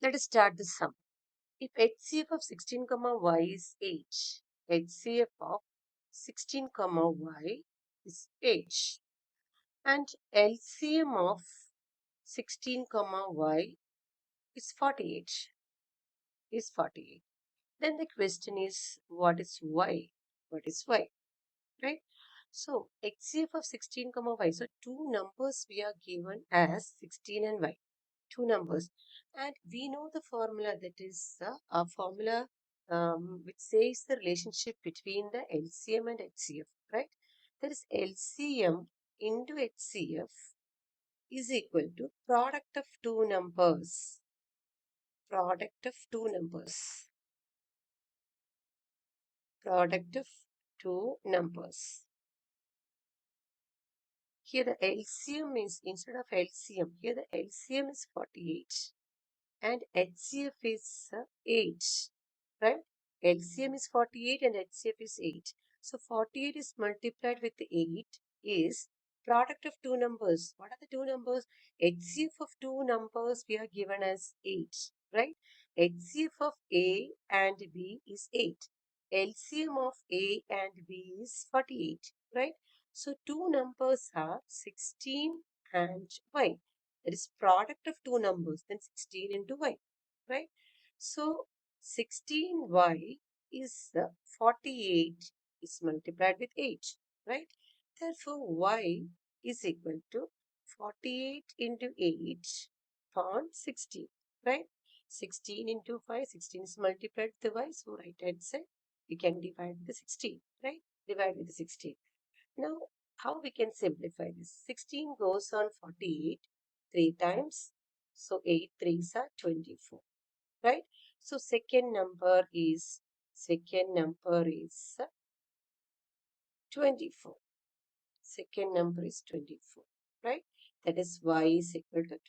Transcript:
Let us start the sum. If HCF of 16, y is 8, HCF of 16, y is 8, and LCM of 16, y is 48. Then the question is, what is y? What is y? Right? So, HCF of 16, y. So, two numbers we are given as 16 and y. Two numbers. And we know the formula, that is a formula which says the relationship between the LCM and HCF. Right? That is LCM into HCF is equal to product of two numbers. Product of two numbers. Product of two numbers. Here the LCM is, instead of LCM, here the LCM is 48 and HCF is 8, right? LCM is 48 and HCF is 8. So 48 is multiplied with 8 is product of two numbers. What are the two numbers? HCF of two numbers we are given as 8, right? HCF of A and B is 8. LCM of A and B is 48, right? So two numbers are 16 and y. That is product of two numbers, then 16 into y, right? So 16y is 48 is multiplied with 8, right? Therefore, y is equal to 48 into 8 upon 16, right? 16 into 5, 16 is multiplied with the y, so right hand side we can divide with the 16, right? Divide with the 16. Now, how we can simplify this? 16 goes on 48 3 times. So 8 3s are 24, right? So second number is 24. Second number is 24, right? That is y is equal to 24.